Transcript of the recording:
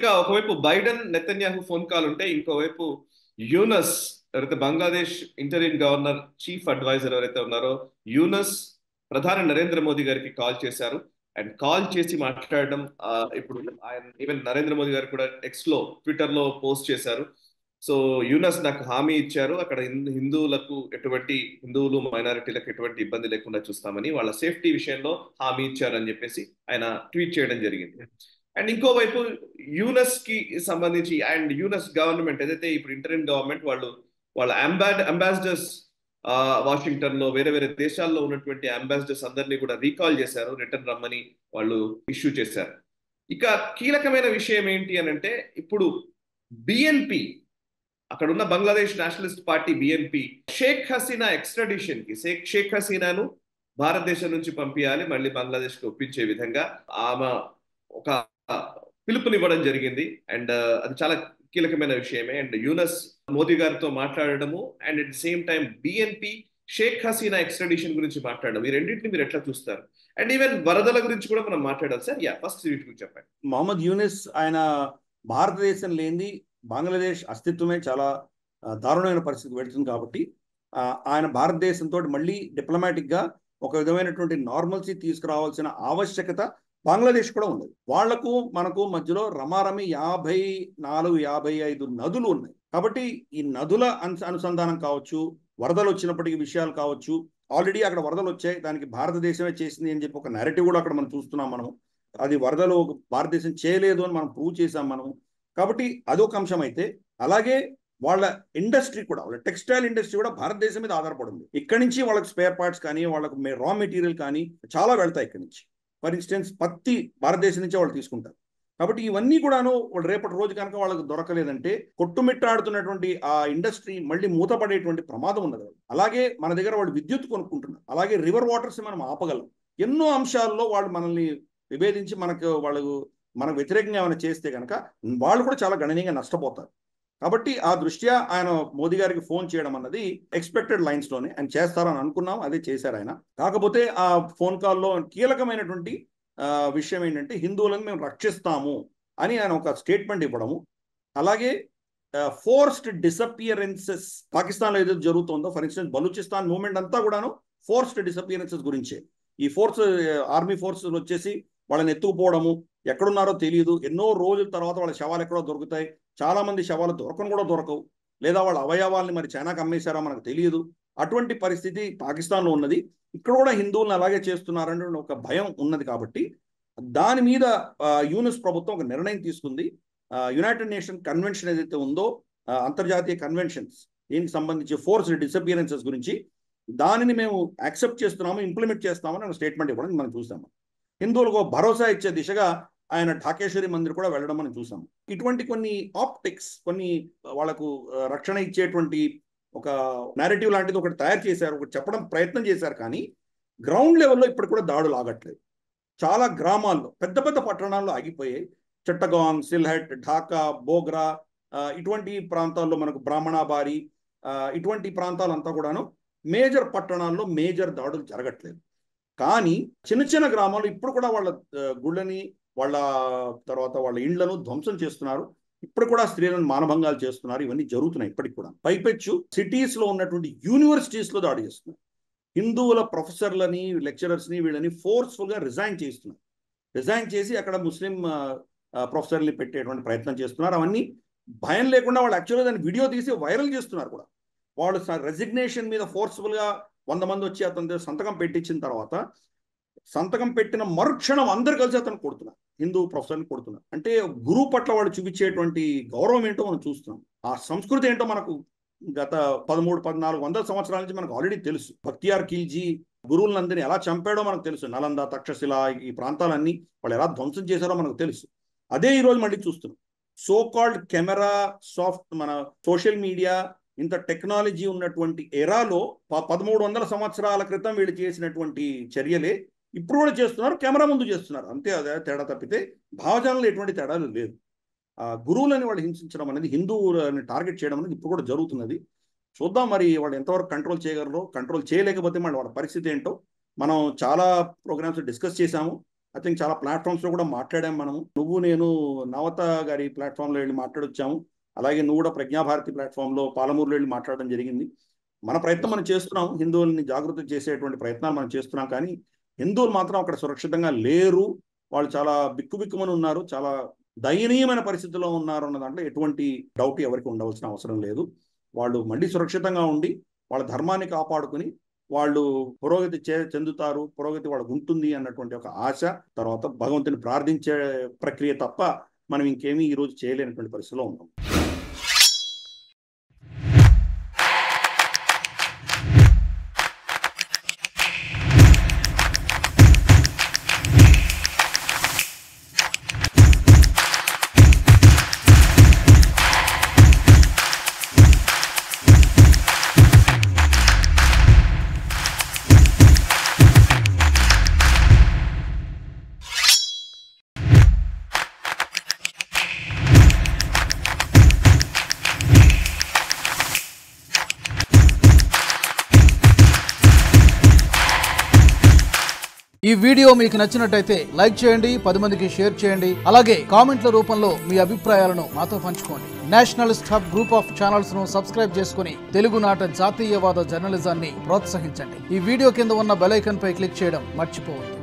ఇంకా ఒకవైపు Biden Netanyahu phone call ఉంటే ఇంకోవైపు యూనస్ ఎవరైతే బంగ్లాదేశ్ ఇంటరిన్ గవర్నర్ చీఫ్ అడ్వైజర్ ఎవరైతే ఉన్నారో యూనస్ ప్రధాని నరేంద్ర మోదీ గారికి కాల్ చేశారు. అండ్ కాల్ చేసి మాట్లాడడం ఇప్పుడు ఆయన ఈవెన్ నరేంద్ర మోదీ గారు కూడా ట్విట్టర్ లో పోస్ట్ చేశారు. సో యూనస్ నాకు హామీ ఇచ్చారు, అక్కడ హిందువులు మైనారిటీలకు ఎటువంటి ఇబ్బంది లేకుండా చూస్తామని, వాళ్ళ సేఫ్టీ విషయంలో హామీ ఇచ్చారని చెప్పేసి ఆయన ట్వీట్ చేయడం జరిగింది. అండ్ ఇంకోవైపు యూనస్ కి సంబంధించి అండ్ యూనస్ గవర్నమెంట్ ఏదైతే ఇప్పుడు ఇంటరిన్ గవర్నమెంట్ వాళ్ళ అంబాసిడర్స్ వాషింగ్టన్ లో వేరే వేరే దేశాల్లో ఉన్నటువంటి అంబాసిడర్స్ అందరినీ కూడా రీకాల్ చేశారు, రిటర్న్ రమ్మని వాళ్ళు ఇష్యూ చేశారు. ఇక కీలకమైన విషయం ఏంటి అని అంటే ఇప్పుడు బిఎన్పి అక్కడ ఉన్న Bangladesh nationalist party BNP Sheikh Hasina extradition కి షేక్ హసీనాను భారతదేశం నుంచి పంపించాలి, మళ్ళీ బంగ్లాదేశ్ కి ఒప్పించే విధంగా ఆమె ఒక పిలుపునివ్వడం జరిగింది. అండ్ అది చాలా కీలకమైన విషయమే. అండ్ యూనస్ మోదీ గారితో మాట్లాడడము and at the same time BNP Sheikh Hasina extradition గురించి మాట్లాడడం, ఈ రెండింటిని మీరు ఎట్లా చూస్తారు? అండ్ ఈవెన్ వరదల గురించి కూడా మనం మాట్లాడాలి సార్. ఫస్ట్ వీటి గురించి చెప్పండి. మొహమ్మద్ యూనిస్ ఆయన భారతదేశం లేని బంగ్లాదేశ్ అస్తిత్వమే చాలా దారుణమైన పరిస్థితి పెడుతుంది కాబట్టి ఆయన భారతదేశంతో మళ్ళీ డిప్లొమాటిక్ గా ఒక విధమైనటువంటి నార్మల్సీ తీసుకురావాల్సిన ఆవశ్యకత బంగ్లాదేశ్ కూడా ఉంది. వాళ్లకు మనకు మధ్యలో రమారమి 54-55 నదులు ఉన్నాయి. కాబట్టి ఈ నదుల అనుసంధానం కావచ్చు, వరదలు వచ్చినప్పటికీ విషయాలు కావచ్చు, ఆల్రెడీ అక్కడ వరదలు వచ్చాయి, దానికి భారతదేశమే చేసింది అని చెప్పి ఒక నెరేటివ్ కూడా అక్కడ మనం చూస్తున్నాం. మనం అది వరదలు భారతదేశం చేయలేదు అని మనం ప్రూవ్ చేసాం మనం. కాబట్టి అదొక అంశం అయితే, అలాగే వాళ్ళ ఇండస్ట్రీ కూడా, వాళ్ళ టెక్స్టైల్ ఇండస్ట్రీ కూడా భారతదేశం మీద ఆధారపడింది. ఇక్కడి నుంచి వాళ్ళకి స్పేర్ పార్ట్స్ కానీ, వాళ్ళకు రా మెటీరియల్ కానీ చాలా వెళ్తాయి ఇక్కడి నుంచి. ఫర్ ఇన్స్టెన్స్ పత్తి భారతదేశం నుంచే వాళ్ళు తీసుకుంటారు. కాబట్టి ఇవన్నీ కూడాను వాళ్ళు రేపటి రోజు కనుక వాళ్ళకి దొరకలేదంటే కొట్టుమిట్టాడుతున్నటువంటి ఆ ఇండస్ట్రీ మళ్ళీ మూతపడేటువంటి ప్రమాదం ఉన్నది. అలాగే మన దగ్గర వాళ్ళు విద్యుత్ కొనుక్కుంటున్నారు, అలాగే రివర్ వాటర్స్ మనం ఆపగలం. ఎన్నో అంశాల్లో వాళ్ళు మనల్ని విభేదించి మనకు వ్యతిరేకంగా ఏమైనా చేస్తే కనుక వాళ్ళు కూడా చాలా గణనీయంగా నష్టపోతారు. కాబట్టి ఆ దృష్ట్యా ఆయన మోదీ గారికి ఫోన్ చేయడం అన్నది ఎక్స్పెక్టెడ్ లైన్స్ లోనే ఆయన చేస్తారని అనుకున్నాం, అదే చేశారు ఆయన. కాకపోతే ఆ ఫోన్ కాల్లో కీలకమైనటువంటి విషయం ఏంటంటే హిందువులను మేము రక్షిస్తాము అని ఆయన ఒక స్టేట్మెంట్ ఇవ్వడము, అలాగే ఫోర్స్డ్ డిసపియరెన్సెస్ పాకిస్తాన్లో ఏదైతే జరుగుతుందో, ఫర్ ఇన్స్టెన్స్ బలూచిస్తాన్ మూవ్మెంట్ అంతా కూడాను ఫోర్స్డ్ డిసపియరెన్సెస్ గురించే. ఈ ఆర్మీ ఫోర్స్ వచ్చేసి వాళ్ళని ఎత్తుకుపోవడము, ఎక్కడున్నారో తెలియదు, ఎన్నో రోజుల తర్వాత వాళ్ళ శవాలు ఎక్కడో దొరుకుతాయి, చాలా మంది శవాలు దొరకవు, లేదా వాళ్ళ అవయవాల్ని మరి చైనాకి అమ్మేశారో మనకు తెలియదు. అటువంటి పరిస్థితి పాకిస్తాన్లో ఉన్నది. ఇక్కడ కూడా హిందువులను అలాగే చేస్తున్నారని ఒక భయం ఉన్నది. కాబట్టి దాని మీద యూనిస్ ప్రభుత్వం ఒక నిర్ణయం తీసుకుంది. యునైటెడ్ నేషన్ కన్వెన్షన్ ఏదైతే ఉందో, అంతర్జాతీయ కన్వెన్షన్స్ దీనికి సంబంధించి ఫోర్స్డ్ డిసపియరెన్సెస్ గురించి, దానిని మేము యాక్సెప్ట్ చేస్తున్నాము, ఇంప్లిమెంట్ చేస్తామని స్టేట్మెంట్ ఇవ్వడం మనం చూసాము. హిందువులకు భరోసా ఇచ్చే దిశగా ఆయన ఢాకేశ్వరి మందిర్ కూడా వెళ్ళడం మనం చూసాము. ఇటువంటి కొన్ని ఆప్టిక్స్, కొన్ని వాళ్ళకు రక్షణ ఇచ్చేటువంటి ఒక నేరేటివ్ లాంటిది ఒకటి తయారు చేశారు, ఒకటి చెప్పడం ప్రయత్నం చేశారు. కానీ గ్రౌండ్ లెవెల్లో ఇప్పుడు కూడా దాడులు ఆగట్లేదు. చాలా గ్రామాల్లో, పెద్ద పెద్ద పట్టణాల్లో ఆగిపోయాయి. చట్టగాంగ్, సిల్హెట్, ఢాకా, బోగ్రా ఇటువంటి ప్రాంతాల్లో మనకు బ్రాహ్మణాబారి ఇటువంటి ప్రాంతాలంతా కూడాను మేజర్ పట్టణాల్లో మేజర్ దాడులు జరగట్లేదు. కానీ చిన్న చిన్న గ్రామాలు ఇప్పుడు కూడా వాళ్ళ గుళ్ళని, వాళ్ళ ఇండ్లను ధ్వంసం చేస్తున్నారు. ఇప్పుడు కూడా స్త్రీలను మానభంగాలు చేస్తున్నారు. ఇవన్నీ జరుగుతున్నాయి ఇప్పటికి కూడా. పైపెచ్చు సిటీస్ లో ఉన్నటువంటి యూనివర్సిటీస్ లో దాడి చేస్తున్నారు. హిందువుల ప్రొఫెసర్లని, లెక్చరర్స్ని వీళ్ళని ఫోర్స్ఫుల్ గా రిజైన్ చేసి అక్కడ ముస్లిం ప్రొఫెసర్ని పెట్టేటువంటి ప్రయత్నం చేస్తున్నారు. అవన్నీ భయం లేకుండా వాళ్ళు యాక్చువల్గా దాన్ని వీడియో తీసి వైరల్ చేస్తున్నారు కూడా. వాళ్ళు రెసిగ్నేషన్ మీద ఫోర్స్ఫుల్ గా 100 మంది వచ్చి అతని సంతకం పెట్టించిన తర్వాత, సంతకం పెట్టిన మరుక్షణం అందరు కలిసి అతను కొడుతున్నారు, హిందూ ప్రొఫెసర్ని కొడుతున్నారు. అంటే గురువు పట్ల వాళ్ళు చూపించేటువంటి గౌరవం ఏంటో మనం చూస్తున్నాం. ఆ సంస్కృతి ఏంటో మనకు గత 1300-1400 సంవత్సరాల నుంచి మనకు ఆల్రెడీ తెలుసు. బక్తియార్ ఖిల్జీ గురువులందరినీ ఎలా చంపాడో మనకు తెలుసు. నలంద, తక్షశిల ఈ ప్రాంతాలన్నీ వాళ్ళు ఎలా ధ్వంసం చేశారో మనకు తెలుసు. అదే ఈరోజు మళ్ళీ చూస్తున్నాం. సో కాల్డ్ కెమెరా, మన సోషల్ మీడియా, ఇంత టెక్నాలజీ ఉన్నటువంటి ఎరాలో 1300 సంవత్సరాల క్రితం వీళ్ళు చేసినటువంటి చర్యలే ఇప్పుడు కూడా చేస్తున్నారు, కెమెరా ముందు చేస్తున్నారు. అంతే, అదే తేడా తప్పితే భావజాలంలో ఎటువంటి తేడాలు లేదు. గురువులని వాళ్ళు హింసించడం అనేది, హిందువులని టార్గెట్ చేయడం అనేది ఇప్పుడు కూడా జరుగుతున్నది. చూద్దాం మరి వాళ్ళు ఎంతవరకు కంట్రోల్ చేయగలరో. కంట్రోల్ చేయలేకపోతే మళ్ళీ వాళ్ళ పరిస్థితి ఏంటో మనం చాలా ప్రోగ్రామ్స్ డిస్కస్ చేశాము. ఐ థింక్ చాలా ప్లాట్ఫామ్స్లో కూడా మాట్లాడాం మనము. నువ్వు నేను నవత గారి ప్లాట్ఫామ్లో వెళ్ళి మాట్లాడొచ్చాము, అలాగే నువ్వు కూడా ప్రజ్ఞాభారతి ప్లాట్ఫామ్లో పాలమూరులో వెళ్ళి మాట్లాడడం జరిగింది. మన ప్రయత్నం మనం చేస్తున్నాం, హిందువుల్ని జాగృతి చేసేటువంటి ప్రయత్నాలు మనం చేస్తున్నాం. కానీ హిందువులు మాత్రం అక్కడ సురక్షితంగా లేరు, వాళ్ళు చాలా బిక్కుబిక్కుమని ఉన్నారు, చాలా దయనీయమైన పరిస్థితుల్లో ఉన్నారు అన్న దాంట్లో ఎటువంటి డౌట్ ఎవరికి ఉండవలసిన అవసరం లేదు. వాళ్ళు మళ్ళీ సురక్షితంగా ఉండి వాళ్ళ ధర్మాన్ని కాపాడుకుని వాళ్ళు పురోగతి చెందుతారు, పురోగతి వాళ్ళకు ఉంటుంది అన్నటువంటి ఒక ఆశ, తర్వాత భగవంతుని ప్రార్థించే ప్రక్రియ తప్ప మనం ఇంకేమీ ఈరోజు చేయలేనటువంటి పరిస్థితిలో ఉన్నాం. ఈ వీడియో మీకు నచ్చినట్టయితే లైక్ చేయండి, 10 మందికి షేర్ చేయండి. అలాగే కామెంట్ల రూపంలో మీ అభిప్రాయాలను మాతో పంచుకోండి. Nationalist hub group of channels ను సబ్స్క్రైబ్ చేసుకుని తెలుగునాట జాతీయవాద జర్నలిజాన్ని ప్రోత్సహించండి. ఈ వీడియో కింద ఉన్న బెల్ ఐకాన్ పై క్లిక్ చేయడం మర్చిపోవద్దు.